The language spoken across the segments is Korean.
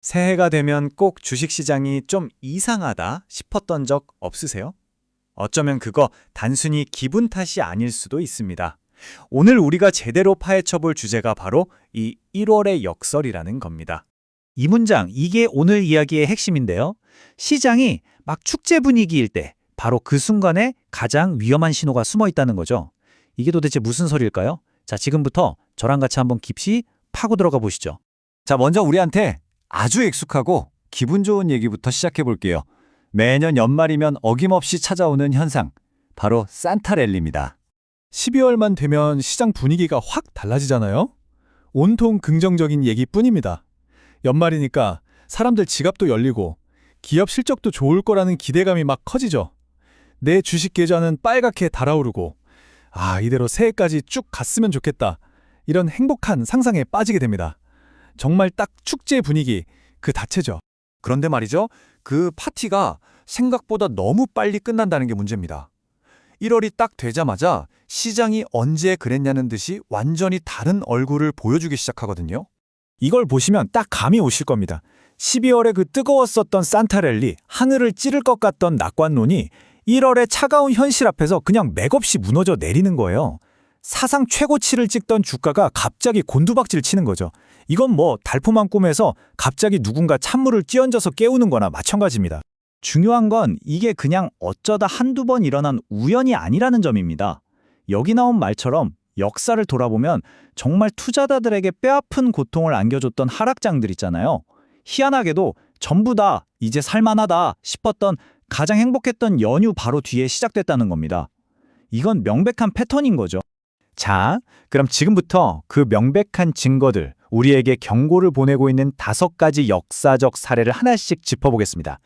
새해가 되면 꼭 주식시장이 좀 이상하다 싶었던 적 없으세요? 어쩌면 그거 단순히 기분 탓이 아닐 수도 있습니다. 오늘 우리가 제대로 파헤쳐 볼 주제가 바로 이 1월의 역설이라는 겁니다. 이 문장, 이게 오늘 이야기의 핵심인데요. 시장이 막 축제 분위기일 때 바로 그 순간에 가장 위험한 신호가 숨어 있다는 거죠. 이게 도대체 무슨 소리일까요? 자, 지금부터 저랑 같이 한번 깊이 파고 들어가 보시죠. 자, 먼저 우리한테 아주 익숙하고 기분 좋은 얘기부터 시작해 볼게요. 매년 연말이면 어김없이 찾아오는 현상, 바로 산타랠리입니다. 12월만 되면 시장 분위기가 확 달라지잖아요? 온통 긍정적인 얘기뿐입니다. 연말이니까 사람들 지갑도 열리고 기업 실적도 좋을 거라는 기대감이 막 커지죠. 내 주식 계좌는 빨갛게 달아오르고 이대로 새해까지 쭉 갔으면 좋겠다. 이런 행복한 상상에 빠지게 됩니다. 정말 딱 축제 분위기 그 자체죠. 그런데 말이죠, 그 파티가 생각보다 너무 빨리 끝난다는 게 문제입니다. 1월이 딱 되자마자 시장이 언제 그랬냐는 듯이 완전히 다른 얼굴을 보여주기 시작하거든요. 이걸 보시면 딱 감이 오실 겁니다. 12월에 그 뜨거웠었던 산타랠리, 하늘을 찌를 것 같던 낙관론이 1월의 차가운 현실 앞에서 그냥 맥없이 무너져 내리는 거예요. 사상 최고치를 찍던 주가가 갑자기 곤두박질 치는 거죠. 이건 뭐 달콤한 꿈에서 갑자기 누군가 찬물을 끼얹어서 깨우는 거나 마찬가지입니다. 중요한 건 이게 그냥 어쩌다 한두 번 일어난 우연이 아니라는 점입니다. 여기 나온 말처럼 역사를 돌아보면 정말 투자자들에게 뼈아픈 고통을 안겨줬던 하락장들 있잖아요. 희한하게도 전부 다 이제 살만하다 싶었던 가장 행복했던 연휴 바로 뒤에 시작됐다는 겁니다. 이건 명백한 패턴인 거죠. 자, 그럼 지금부터 그 명백한 증거들, 우리에게 경고를 보내고 있는 5가지 역사적 사례를 하나씩 짚어보겠습니다.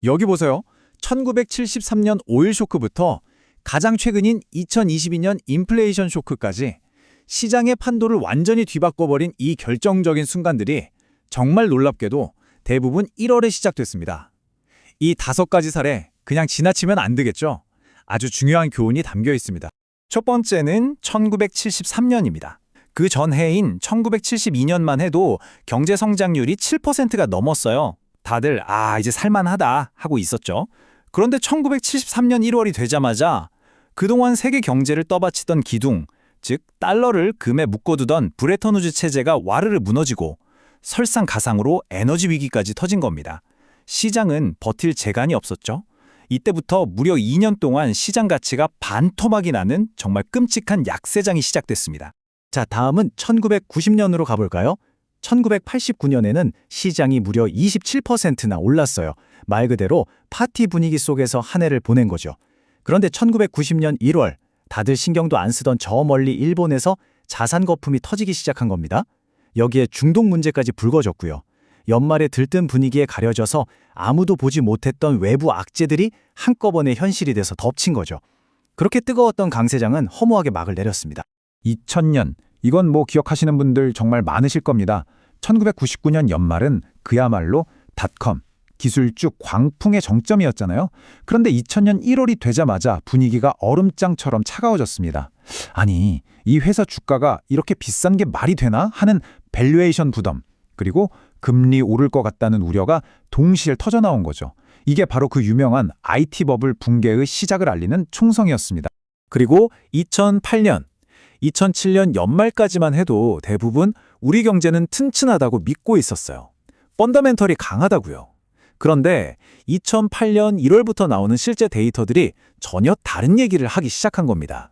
여기 보세요. 1973년 오일 쇼크부터 가장 최근인 2022년 인플레이션 쇼크까지 시장의 판도를 완전히 뒤바꿔버린 이 결정적인 순간들이 정말 놀랍게도 대부분 1월에 시작됐습니다. 이 5가지 사례 그냥 지나치면 안 되겠죠? 아주 중요한 교훈이 담겨 있습니다. 첫 번째는 1973년입니다. 그 전해인 1972년만 해도 경제 성장률이 7%가 넘었어요. 다들 이제 살만하다 하고 있었죠. 그런데 1973년 1월이 되자마자 그동안 세계 경제를 떠받치던 기둥, 즉 달러를 금에 묶어두던 브레턴우즈 체제가 와르르 무너지고 설상가상으로 에너지 위기까지 터진 겁니다. 시장은 버틸 재간이 없었죠. 이때부터 무려 2년 동안 시장 가치가 반토막이 나는 정말 끔찍한 약세장이 시작됐습니다. 자, 다음은 1990년으로 가볼까요? 1989년에는 시장이 무려 27%나 올랐어요. 말 그대로 파티 분위기 속에서 한 해를 보낸 거죠. 그런데 1990년 1월, 다들 신경도 안 쓰던 저 멀리 일본에서 자산 거품이 터지기 시작한 겁니다. 여기에 중동 문제까지 불거졌고요. 연말에 들뜬 분위기에 가려져서 아무도 보지 못했던 외부 악재들이 한꺼번에 현실이 돼서 덮친 거죠. 그렇게 뜨거웠던 강세장은 허무하게 막을 내렸습니다. 2000년, 이건 뭐 기억하시는 분들 정말 많으실 겁니다. 1999년 연말은 그야말로 닷컴, 기술주 광풍의 정점이었잖아요. 그런데 2000년 1월이 되자마자 분위기가 얼음장처럼 차가워졌습니다. 아니, 이 회사 주가가 이렇게 비싼 게 말이 되나 하는 밸류에이션 부담, 그리고 금리 오를 것 같다는 우려가 동시에 터져나온 거죠. 이게 바로 그 유명한 IT 버블 붕괴의 시작을 알리는 총성이었습니다. 그리고 2008년, 2007년 연말까지만 해도 대부분 우리 경제는 튼튼하다고 믿고 있었어요. 펀더멘털이 강하다고요. 그런데 2008년 1월부터 나오는 실제 데이터들이 전혀 다른 얘기를 하기 시작한 겁니다.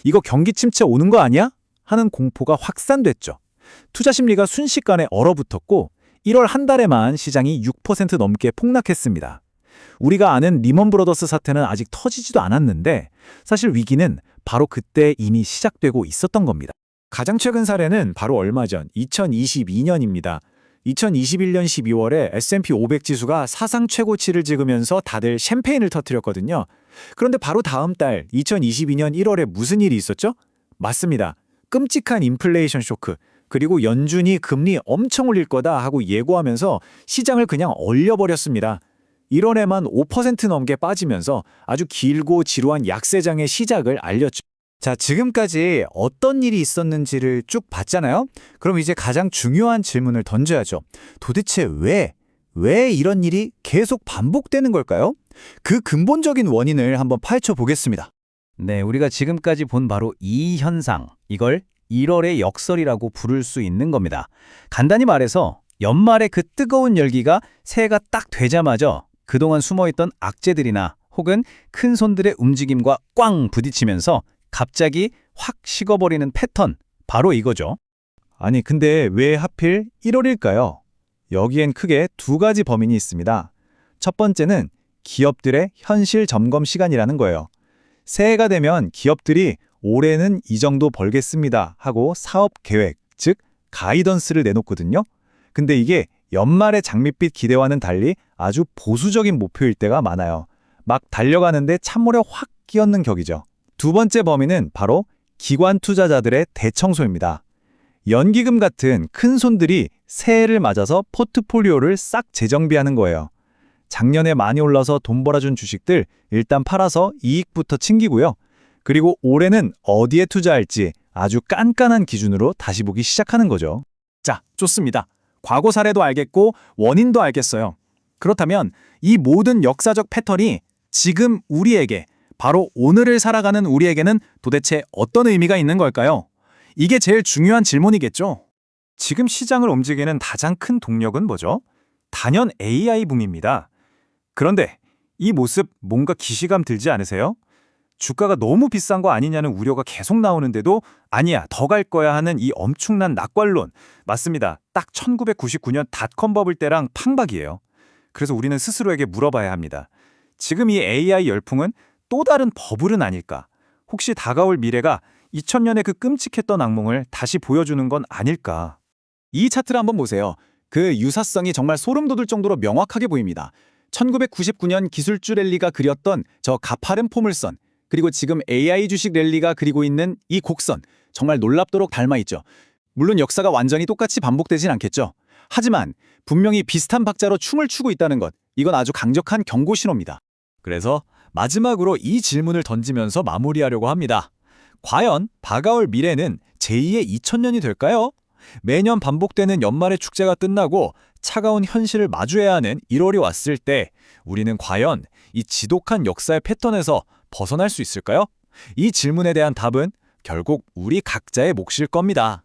이거 경기 침체 오는 거 아니야? 하는 공포가 확산됐죠. 투자 심리가 순식간에 얼어붙었고 1월 한 달에만 시장이 6% 넘게 폭락했습니다. 우리가 아는 리먼 브러더스 사태는 아직 터지지도 않았는데 사실 위기는 바로 그때 이미 시작되고 있었던 겁니다. 가장 최근 사례는 바로 얼마 전 2022년입니다. 2021년 12월에 S&P 500 지수가 사상 최고치를 찍으면서 다들 샴페인을 터뜨렸거든요. 그런데 바로 다음 달 2022년 1월에 무슨 일이 있었죠? 맞습니다. 끔찍한 인플레이션 쇼크, 그리고 연준이 금리 엄청 올릴 거다 하고 예고하면서 시장을 그냥 얼려버렸습니다. 1월에만 5% 넘게 빠지면서 아주 길고 지루한 약세장의 시작을 알렸죠. 자, 지금까지 어떤 일이 있었는지를 쭉 봤잖아요. 그럼 이제 가장 중요한 질문을 던져야죠. 도대체 왜 왜 이런 일이 계속 반복되는 걸까요? 그 근본적인 원인을 한번 파헤쳐 보겠습니다. 네, 우리가 지금까지 본 바로 이 현상, 이걸 1월의 역설이라고 부를 수 있는 겁니다. 간단히 말해서 연말에 그 뜨거운 열기가 새해가 딱 되자마자 그동안 숨어있던 악재들이나 혹은 큰 손들의 움직임과 꽝 부딪히면서 갑자기 확 식어버리는 패턴, 바로 이거죠. 아니, 근데 왜 하필 1월일까요? 여기엔 크게 두 가지 범인이 있습니다. 첫 번째는 기업들의 현실 점검 시간이라는 거예요. 새해가 되면 기업들이 올해는 이 정도 벌겠습니다 하고 사업 계획, 즉 가이던스를 내놓거든요. 근데 이게 연말의 장밋빛 기대와는 달리 아주 보수적인 목표일 때가 많아요. 막 달려가는데 찬물에 확 끼얹는 격이죠. 두 번째 범인은 바로 기관 투자자들의 대청소입니다. 연기금 같은 큰 손들이 새해를 맞아서 포트폴리오를 싹 재정비하는 거예요. 작년에 많이 올라서 돈 벌어준 주식들 일단 팔아서 이익부터 챙기고요. 그리고 올해는 어디에 투자할지 아주 깐깐한 기준으로 다시 보기 시작하는 거죠. 자, 좋습니다. 과거 사례도 알겠고 원인도 알겠어요. 그렇다면 이 모든 역사적 패턴이 지금 우리에게, 바로 오늘을 살아가는 우리에게는 도대체 어떤 의미가 있는 걸까요? 이게 제일 중요한 질문이겠죠? 지금 시장을 움직이는 가장 큰 동력은 뭐죠? 단연 AI 붐입니다. 그런데 이 모습 뭔가 기시감 들지 않으세요? 주가가 너무 비싼 거 아니냐는 우려가 계속 나오는데도 아니야, 더 갈 거야 하는 이 엄청난 낙관론. 맞습니다. 딱 1999년 닷컴 버블 때랑 팡박이에요. 그래서 우리는 스스로에게 물어봐야 합니다. 지금 이 AI 열풍은 또 다른 버블은 아닐까? 혹시 다가올 미래가 2000년의 그 끔찍했던 악몽을 다시 보여주는 건 아닐까? 이 차트를 한번 보세요. 그 유사성이 정말 소름 돋을 정도로 명확하게 보입니다. 1999년 기술주 랠리가 그렸던 저 가파른 포물선, 그리고 지금 AI 주식 랠리가 그리고 있는 이 곡선, 정말 놀랍도록 닮아있죠. 물론 역사가 완전히 똑같이 반복되진 않겠죠. 하지만 분명히 비슷한 박자로 춤을 추고 있다는 것, 이건 아주 강력한 경고 신호입니다. 그래서 마지막으로 이 질문을 던지면서 마무리하려고 합니다. 과연 다가올 미래는 제2의 2000년이 될까요? 매년 반복되는 연말의 축제가 끝나고 차가운 현실을 마주해야 하는 1월이 왔을 때 우리는 과연 이 지독한 역사의 패턴에서 벗어날 수 있을까요? 이 질문에 대한 답은 결국 우리 각자의 몫일 겁니다.